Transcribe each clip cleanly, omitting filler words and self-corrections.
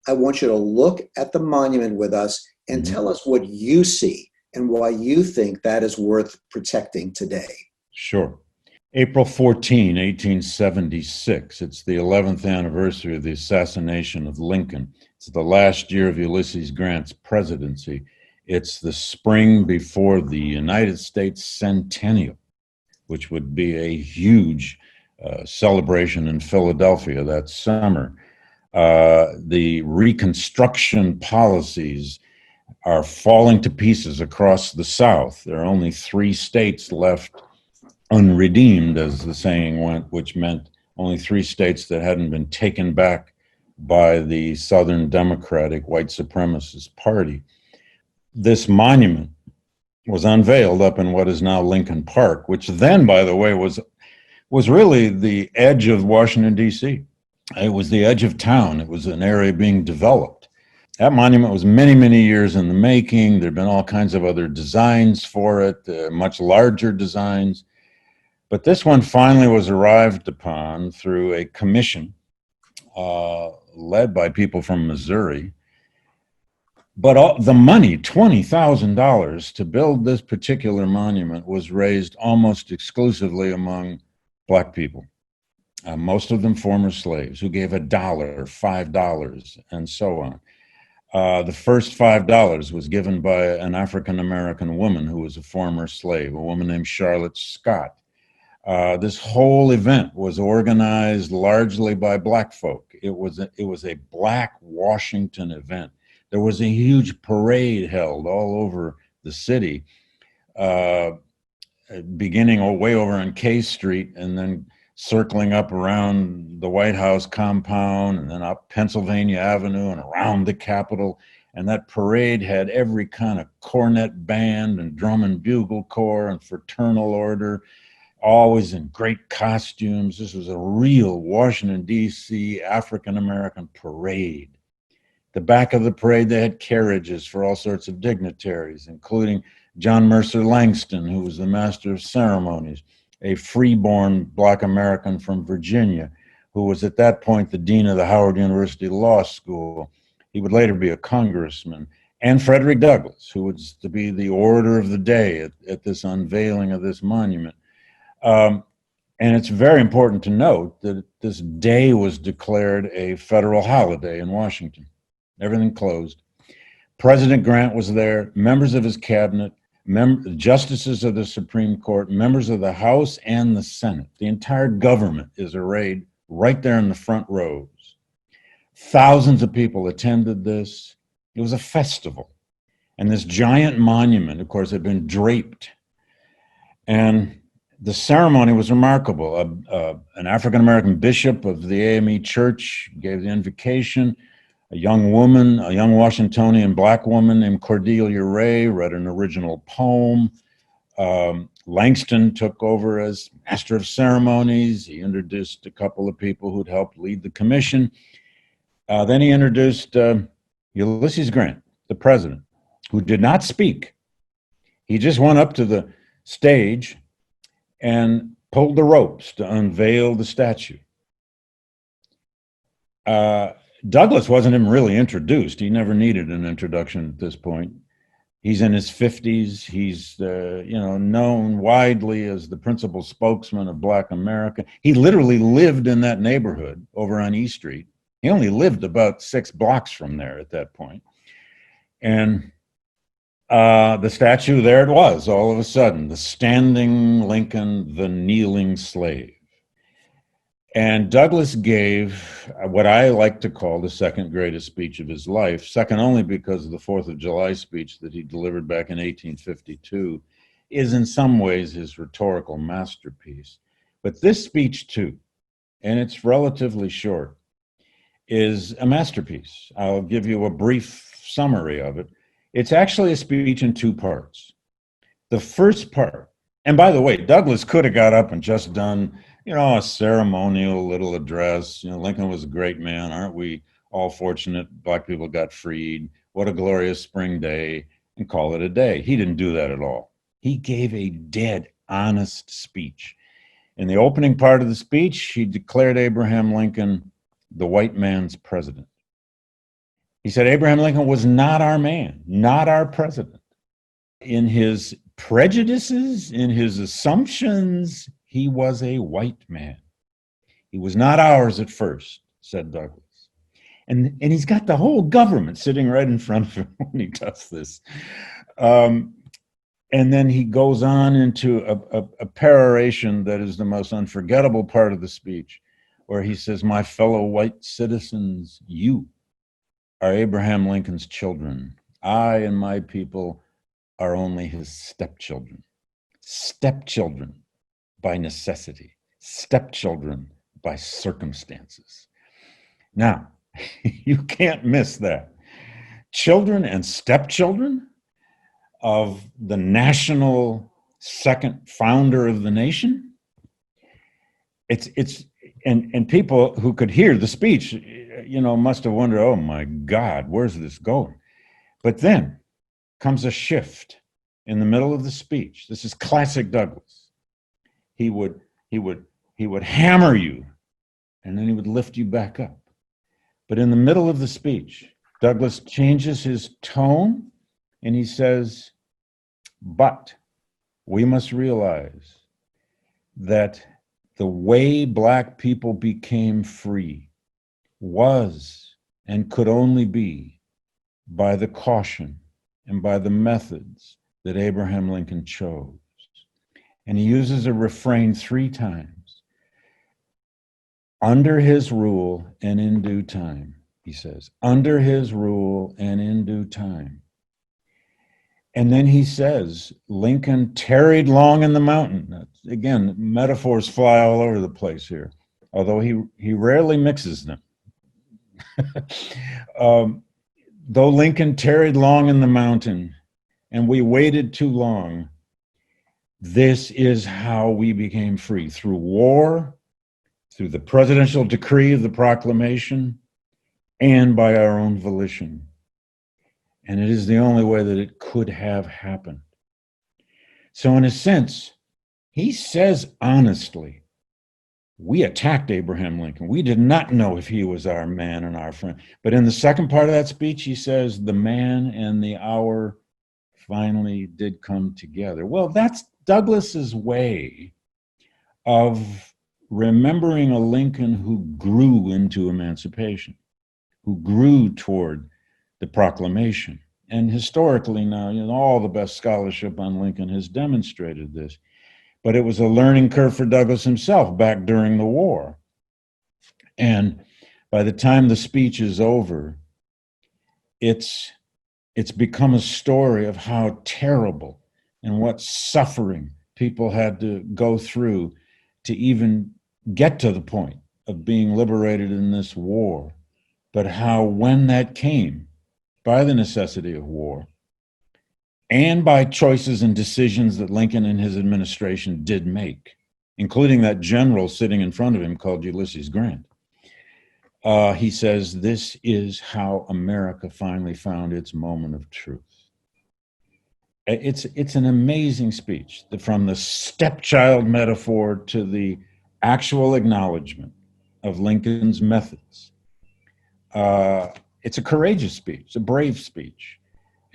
I want you to look at the monument with us and Mhm. tell us what you see and why you think that is worth protecting today. Sure. April 18, 1876. It's the 11th anniversary of the assassination of Lincoln. It's the last year of Ulysses Grant's presidency. It's the spring before the United States centennial, which would be a huge celebration in Philadelphia that summer. The Reconstruction policies are falling to pieces across the South. There are only 3 states left unredeemed, as the saying went, which meant only 3 states that hadn't been taken back by the Southern Democratic white supremacist party. This monument was unveiled up in what is now Lincoln Park, which then, by the way, was really the edge of Washington, D.C. It was the edge of town. It was an area being developed. That monument was many, many years in the making. There had been all kinds of other designs for it, much larger designs. But this one finally was arrived upon through a commission led by people from Missouri. But the money, $20,000 to build this particular monument, was raised almost exclusively among Black people, most of them former slaves, who gave $1, $5, and so on. The first $5 was given by an African American woman who was a former slave, a woman named Charlotte Scott. This whole event was organized largely by Black folk. It was a Black Washington event. There was a huge parade held all over the city, uh, beginning way over on K Street and then circling up around the White House compound and then up Pennsylvania Avenue and around the Capitol. And that parade had every kind of cornet band and drum and bugle corps and fraternal order, always in great costumes. This was a real Washington, D.C. African-American parade. The back of the parade, they had carriages for all sorts of dignitaries, including John Mercer Langston, who was the master of ceremonies, a freeborn Black American from Virginia, who was at that point the dean of the Howard University Law School. He would later be a congressman. And Frederick Douglass, who was to be the order of the day at this unveiling of this monument. And it's very important to note that this day was declared a federal holiday in Washington. Everything closed. President Grant was there, members of his cabinet, justices of the Supreme Court, members of the House and the Senate. The entire government is arrayed right there in the front rows. Thousands of people attended this. It was a festival. And this giant monument, of course, had been draped. And the ceremony was remarkable. An African-American bishop of the AME Church gave the invocation. A young woman, a young Washingtonian Black woman named Cordelia Ray read an original poem. Langston took over as master of ceremonies. He introduced a couple of people who'd helped lead the commission. Then he introduced Ulysses Grant, the president, who did not speak. He just went up to the stage and pulled the ropes to unveil the statue. Douglass wasn't even really introduced. He never needed an introduction at this point. He's in his 50s. He's known widely as the principal spokesman of Black America. He literally lived in that neighborhood over on E Street. He only lived about 6 blocks from there at that point. And the statue, there it was, all of a sudden, the standing Lincoln, the kneeling slave. And Douglass gave what I like to call the second greatest speech of his life, second only because of the 4th of July speech that he delivered back in 1852, is in some ways his rhetorical masterpiece. But this speech too, and it's relatively short, is a masterpiece. I'll give you a brief summary of it. It's actually a speech in 2 parts. The first part, and by the way, Douglass could have got up and just done, a ceremonial little address. Lincoln was a great man. Aren't we all fortunate Black people got freed? What a glorious spring day, and call it a day. He didn't do that at all. He gave a dead honest speech. In the opening part of the speech, he declared Abraham Lincoln the white man's president. He said Abraham Lincoln was not our man, not our president. In his prejudices, in his assumptions, he was a white man. He was not ours at first, said Douglass. And he's got the whole government sitting right in front of him when he does this. And then he goes on into a peroration that is the most unforgettable part of the speech, where he says, "My fellow white citizens, you are Abraham Lincoln's children. I and my people are only his stepchildren. Stepchildren by necessity, stepchildren by circumstances." Now, you can't miss that. Children and stepchildren of the national second founder of the nation. And people who could hear the speech, must have wondered, oh my God, where's this going? But then comes a shift in the middle of the speech. This is classic Douglass. He would hammer you, and then he would lift you back up. But in the middle of the speech, Douglass changes his tone, and he says, but we must realize that the way Black people became free was and could only be by the caution and by the methods that Abraham Lincoln chose. And he uses a refrain 3 times. Under his rule and in due time, he says, under his rule and in due time. And then he says, Lincoln tarried long in the mountain. Again, metaphors fly all over the place here, although he rarely mixes them. Though Lincoln tarried long in the mountain and we waited too long, this is how we became free, through war, through the presidential decree of the proclamation, and by our own volition. And it is the only way that it could have happened. So in a sense, he says honestly, we attacked Abraham Lincoln. We did not know if he was our man and our friend. But in the second part of that speech, he says, the man and the hour finally did come together. Well, that's Douglass's way of remembering a Lincoln who grew into emancipation, who grew toward the proclamation. And historically now, all the best scholarship on Lincoln has demonstrated this. But it was a learning curve for Douglass himself back during the war. And by the time the speech is over, it's become a story of how terrible and what suffering people had to go through to even get to the point of being liberated in this war. But how when that came, by the necessity of war, and by choices and decisions that Lincoln and his administration did make, including that general sitting in front of him called Ulysses Grant. He says, this is how America finally found its moment of truth. It's an amazing speech, from the stepchild metaphor to the actual acknowledgement of Lincoln's methods. It's a courageous speech, a brave speech.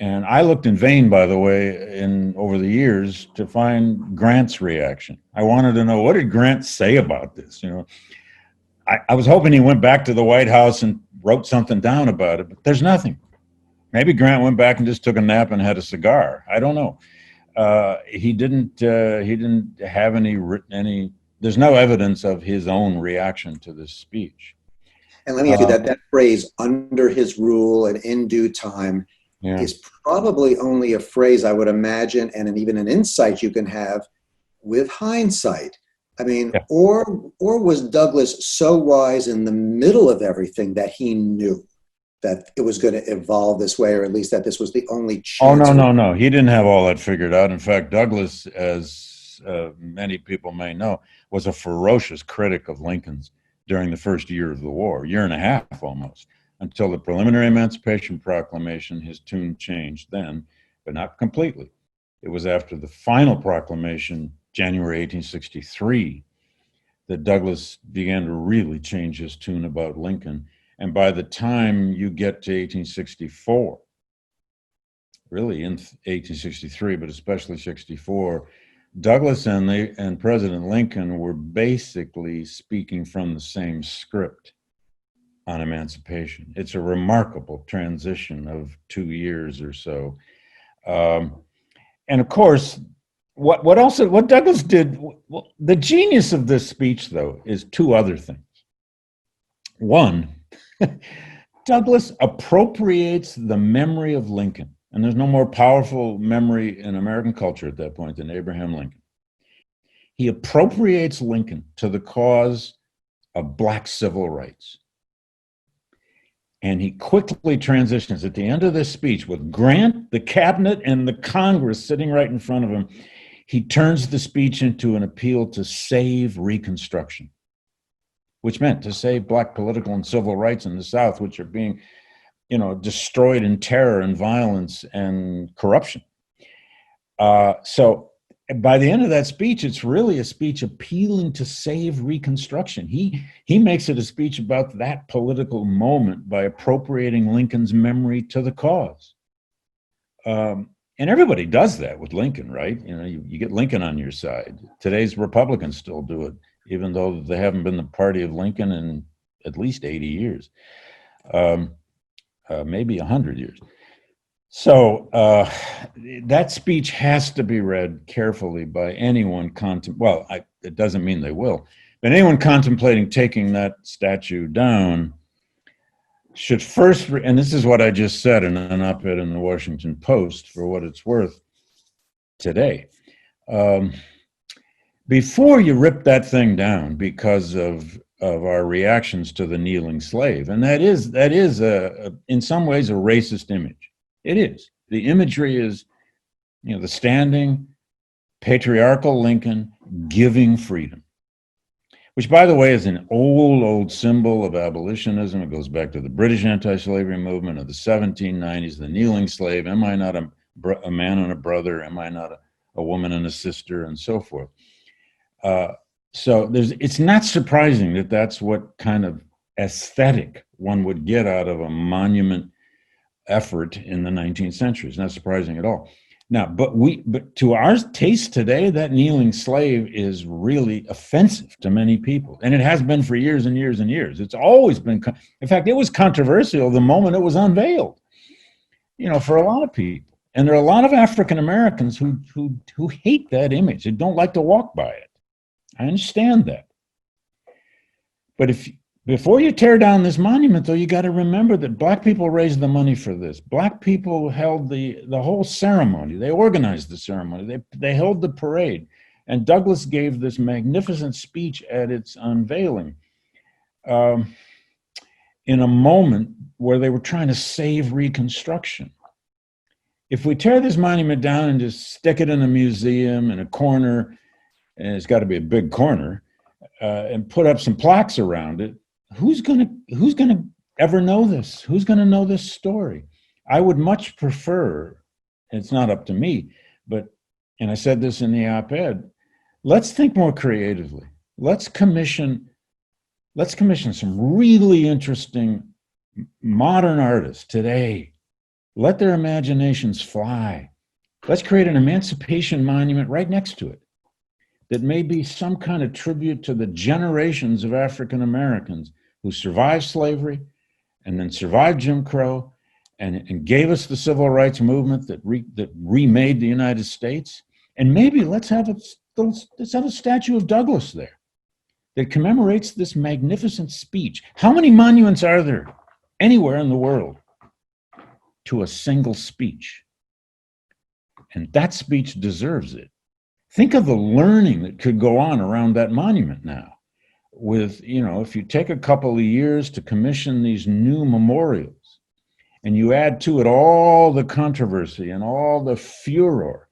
And I looked in vain, by the way, over the years to find Grant's reaction. I wanted to know, what did Grant say about this? I was hoping he went back to the White House and wrote something down about it, but there's nothing. Maybe Grant went back and just took a nap and had a cigar. I don't know. He didn't have any. There's no evidence of his own reaction to this speech. And let me ask you that phrase, under his rule and in due time, is probably only a phrase I would imagine, and even an insight you can have with hindsight. I mean, or was Douglass so wise in the middle of everything that he knew that it was going to evolve this way, or at least that this was the only chance? Oh, no. He didn't have all that figured out. In fact, Douglass, as many people may know, was a ferocious critic of Lincoln's during the first year of the war, year and a half almost. Until the preliminary Emancipation Proclamation, his tune changed then, but not completely. It was after the final proclamation, January 1863, that Douglass began to really change his tune about Lincoln. And by the time you get to 1864, really in 1863, but especially 64, Douglass and President Lincoln were basically speaking from the same script on emancipation. It's a remarkable transition of 2 years or so. And of course, what Douglass did, the genius of this speech, though, is two other things. One, Douglass appropriates the memory of Lincoln. And there's no more powerful memory in American culture at that point than Abraham Lincoln. He appropriates Lincoln to the cause of Black civil rights. And he quickly transitions at the end of this speech with Grant, the cabinet, and the Congress sitting right in front of him. He turns the speech into an appeal to save Reconstruction, which meant to save Black political and civil rights in the South, which are being, destroyed in terror and violence and corruption. So by the end of that speech, it's really a speech appealing to save Reconstruction. He makes it a speech about that political moment by appropriating Lincoln's memory to the cause. And everybody does that with Lincoln, right? You get Lincoln on your side. Today's Republicans still do it, even though they haven't been the party of Lincoln in at least 80 years, maybe 100 years. So that speech has to be read carefully by anyone it doesn't mean they will, but anyone contemplating taking that statue down should first, and this is what I just said in an op-ed in the Washington Post, for what it's worth today. Before you rip that thing down because of our reactions to the kneeling slave, and that is in some ways a racist image. It is. The imagery is, the standing patriarchal Lincoln giving freedom, which, by the way, is an old symbol of abolitionism. It goes back to the British anti-slavery movement of the 1790s, the kneeling slave. Am I not a man and a brother? Am I not a woman and a sister? And so forth. So it's not surprising that that's what kind of aesthetic one would get out of a monument effort in the 19th century. It's not surprising at all. Now, but to our taste today, that kneeling slave is really offensive to many people. And it has been for years and years and years. It's always been, in fact, it was controversial the moment it was unveiled, for a lot of people. And there are a lot of African Americans who hate that image. They don't like to walk by it. I understand that. But before you tear down this monument, though, you got to remember that Black people raised the money for this. Black people held the whole ceremony. They organized the ceremony. They held the parade. And Douglass gave this magnificent speech at its unveiling in a moment where they were trying to save Reconstruction. If we tear this monument down and just stick it in a museum in a corner, and it's got to be a big corner, and put up some plaques around it, who's gonna ever know this? Who's gonna know this story? I would much prefer, and it's not up to me, and I said this in the op-ed, let's think more creatively. Let's commission some really interesting modern artists today. Let their imaginations fly. Let's create an emancipation monument right next to it that may be some kind of tribute to the generations of African Americans who survived slavery and then survived Jim Crow and gave us the civil rights movement that remade the United States. And maybe let's have a statue of Douglass there that commemorates this magnificent speech. How many monuments are there anywhere in the world to a single speech? And that speech deserves it. Think of the learning that could go on around that monument now. With, if you take a couple of years to commission these new memorials and you add to it all the controversy and all the furor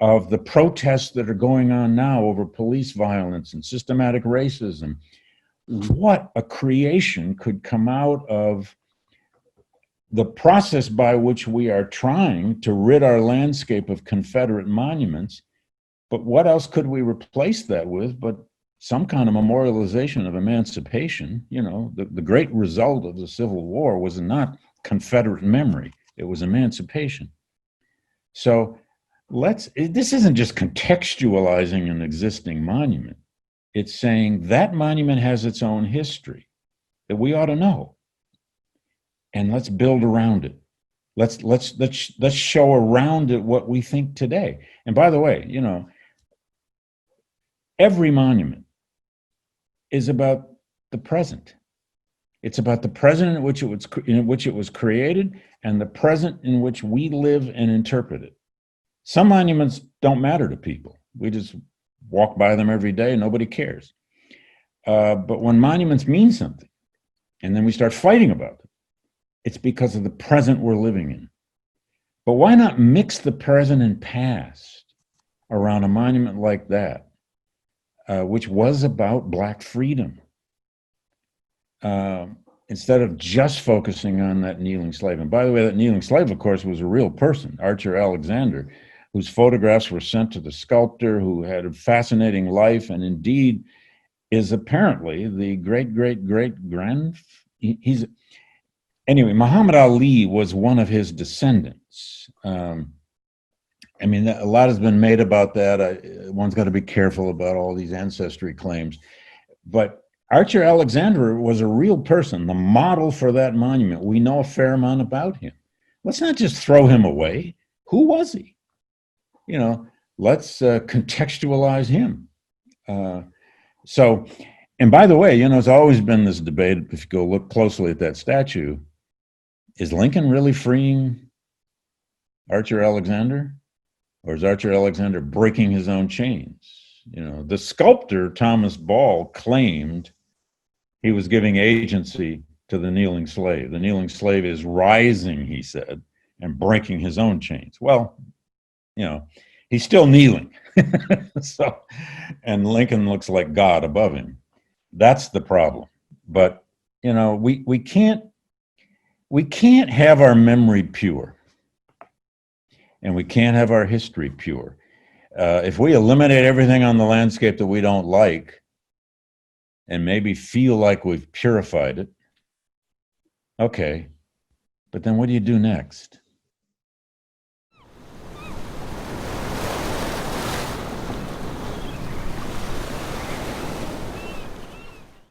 of the protests that are going on now over police violence and systematic racism, what a creation could come out of the process by which we are trying to rid our landscape of Confederate monuments. But what else could we replace that with but some kind of memorialization of emancipation. You know, the great result of the Civil War was not Confederate memory, it was emancipation. So this isn't just contextualizing an existing monument. It's saying that monument has its own history that we ought to know. And let's build around it. Let's show around it what we think today. And by the way, you know, every monument is about the present. It's about the present in which it was created and the present in which we live and interpret it. Some monuments don't matter to people. We just walk by them every day and nobody cares. But when monuments mean something, and then we start fighting about them, it's because of the present we're living in. But why not mix the present and past around a monument like that, which was about Black freedom, instead of just focusing on that kneeling slave? And by the way, that kneeling slave, of course, was a real person, Archer Alexander, whose photographs were sent to the sculptor, who had a fascinating life, and indeed is apparently the anyway, Muhammad Ali was one of his descendants. I mean, a lot has been made about that. One's got to be careful about all these ancestry claims. But Archer Alexander was a real person, the model for that monument. We know a fair amount about him. Let's not just throw him away. Who was he? You know, let's contextualize him. And by the way, you know, there's always been this debate, if you go look closely at that statue, is Lincoln really freeing Archer Alexander? Or is Archer Alexander breaking his own chains? You know, the sculptor, Thomas Ball, claimed he was giving agency to the kneeling slave. The kneeling slave is rising, he said, and breaking his own chains. Well, you know, he's still kneeling. And Lincoln looks like God above him. That's the problem. But, you know, we can't have our memory pure, and we can't have our history pure. If we eliminate everything on the landscape that we don't like, and maybe feel like we've purified it, okay, but then what do you do next?